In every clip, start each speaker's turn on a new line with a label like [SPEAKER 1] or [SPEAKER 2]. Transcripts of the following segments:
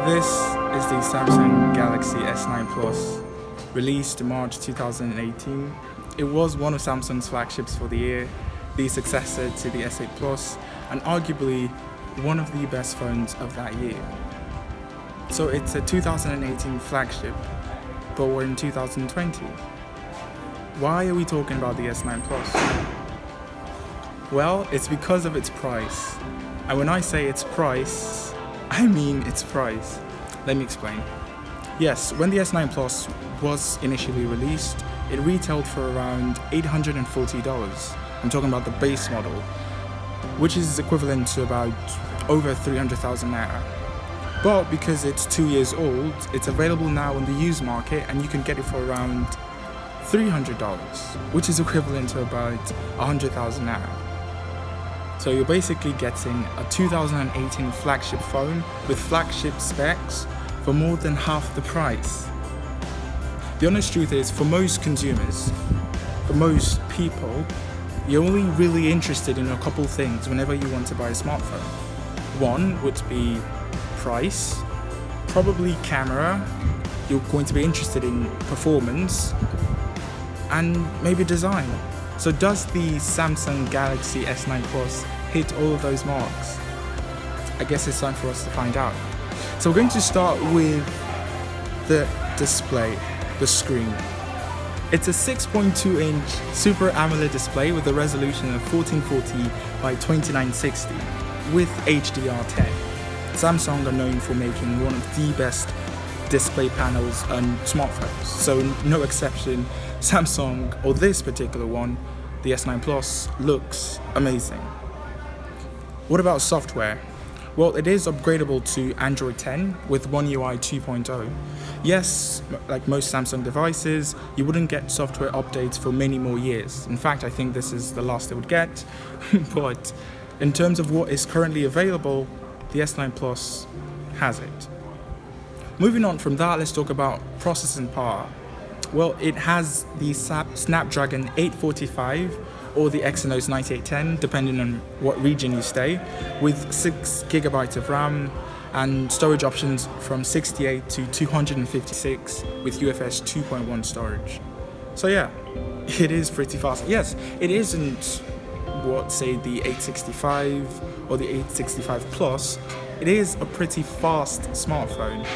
[SPEAKER 1] This is the Samsung Galaxy S9 Plus, released in March 2018. It was one of Samsung's flagships for the year, the successor to the S8 Plus, and arguably one of the best phones of that year. So it's a 2018 flagship, but we're in 2020. Why are we talking about the S9 Plus? Well, it's because of its price. And when I say its price, I mean its price. Let me explain. Yes, when the S9 Plus was initially released, it retailed for around $840. I'm talking about the base model, which is equivalent to about over 300,000 naira. But because it's 2 years old, it's available now in the used market and you can get it for around $300, which is equivalent to about 100,000 naira. So you're basically getting a 2018 flagship phone with flagship specs for more than half the price. The honest truth is, for most consumers, for most people, you're only really interested in a couple things whenever you want to buy a smartphone. One would be price, probably camera, you're going to be interested in performance, and maybe design. So does the Samsung Galaxy S9 Plus hit all of those marks? I guess it's time for us to find out. So we're going to start with the display, the screen. It's a 6.2-inch Super AMOLED display with a resolution of 1440 by 2960 with HDR10. Samsung are known for making one of the best display panels on smartphones, so no exception. Samsung, or this particular one, the S9 Plus, looks amazing. What about software? Well, it is upgradable to Android 10 with One UI 2.0. Yes, like most Samsung devices, you wouldn't get software updates for many more years. In fact, I think this is the last they would get. But in terms of what is currently available, the S9 Plus has it. Moving on from that, let's talk about processing power. Well, it has the Snapdragon 845 or the Exynos 9810, depending on what region you stay, with 6 GB of RAM and storage options from 68 to 256 with UFS 2.1 storage. So yeah, it is pretty fast. Yes, it isn't what, say, the 865 or the 865 Plus. It is a pretty fast smartphone.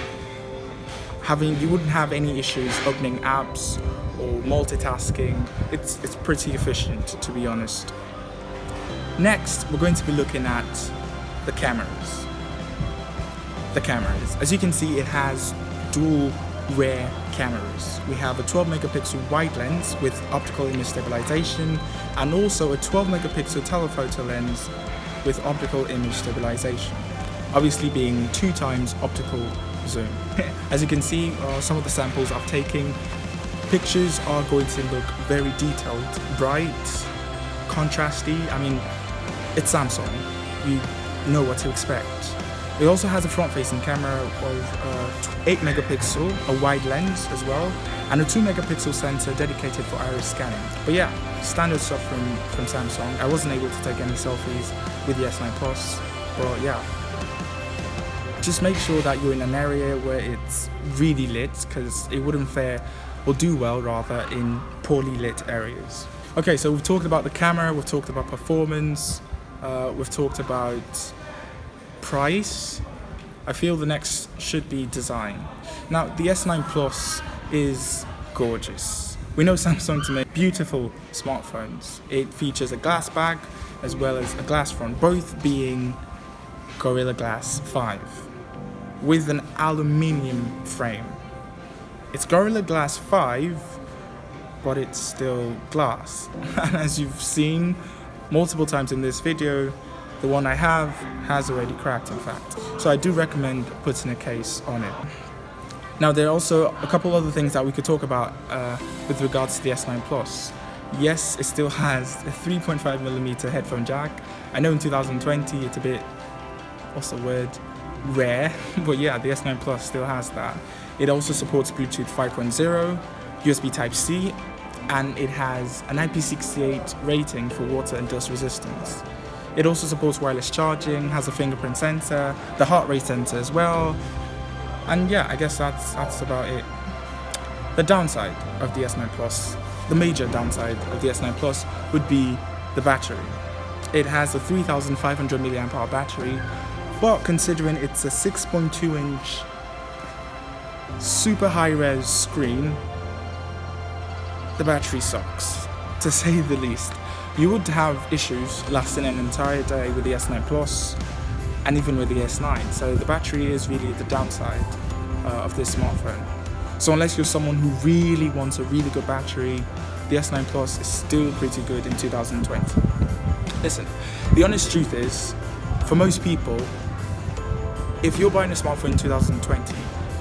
[SPEAKER 1] You wouldn't have any issues opening apps or multitasking. It's pretty efficient, to be honest. Next, we're going to be looking at the cameras. As you can see, it has dual rear cameras. We have a 12 megapixel wide lens with optical image stabilization and also a 12 megapixel telephoto lens with optical image stabilization, obviously being 2 times optical zoom. As you can see, some of the samples I've taken, pictures are going to look very detailed, bright, contrasty. I mean, it's Samsung. You know what to expect. It also has a front-facing camera of 8 megapixel, a wide lens as well, and a 2 megapixel sensor dedicated for iris scanning. But yeah, standard stuff from Samsung. I wasn't able to take any selfies with the S9 Plus, but yeah. Just make sure that you're in an area where it's really lit, because it wouldn't fare or do well rather in poorly lit areas. Okay, so we've talked about the camera, we've talked about performance, we've talked about price. I feel the next should be design. Now, the S9 Plus is gorgeous. We know Samsung to make beautiful smartphones. It features a glass back as well as a glass front, both being Gorilla Glass 5 with an aluminium frame. It's Gorilla Glass 5, but it's still glass. And as you've seen multiple times in this video, the one I have has already cracked, in fact. So I do recommend putting a case on it. Now, there are also a couple other things that we could talk about with regards to the S9 Plus. Yes, it still has a 3.5mm headphone jack. I know in 2020 it's a bit, what's the word, rare, but yeah, the S9 Plus still has that. It also supports Bluetooth 5.0, USB Type-C, and it has an IP68 rating for water and dust resistance. It also supports wireless charging, has a fingerprint sensor, the heart rate sensor as well, And yeah, I guess that's about it. The downside of the S9 Plus, the major downside of the S9 Plus would be the battery. It has a 3,500 milliamp hour battery, but considering it's a 6.2 inch super high res screen, the battery sucks, to say the least. You would have issues lasting an entire day with the S9 Plus and even with the S9. So the battery is really the downside of this smartphone. So unless you're someone who really wants a really good battery, the S9 Plus is still pretty good in 2020. Listen, the honest truth is, for most people, if you're buying a smartphone in 2020,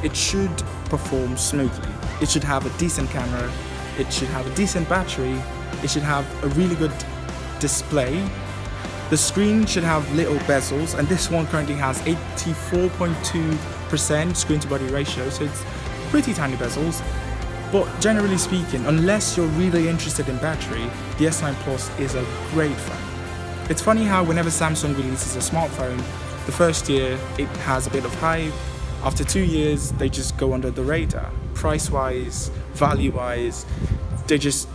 [SPEAKER 1] it should perform smoothly. It should have a decent camera, it should have a decent battery, it should have a really good display. The screen should have little bezels, and this one currently has 84.2% screen to body ratio, so it's pretty tiny bezels. But generally speaking, unless you're really interested in battery, the S9 Plus is a great phone. It's funny how whenever Samsung releases a smartphone, the first year it has a bit of hype. After 2 years, they just go under the radar. Price-wise, value-wise, they just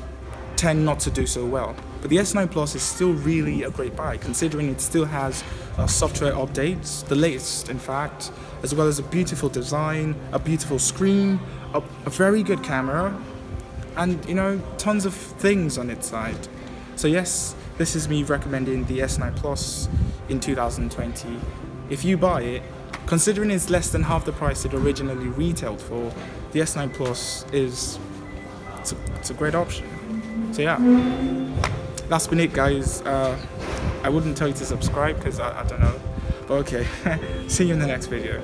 [SPEAKER 1] tend not to do so well. But the S9 Plus is still really a great buy, considering it still has software updates, the latest in fact, as well as a beautiful design, a beautiful screen, a very good camera, and tons of things on its side. So yes, this is me recommending the S9 Plus in 2020. If you buy it, considering it's less than half the price it originally retailed for, the S9 Plus it's a great option. So yeah, that's been it, guys. I wouldn't tell you to subscribe because I don't know, but okay. See you in the next video.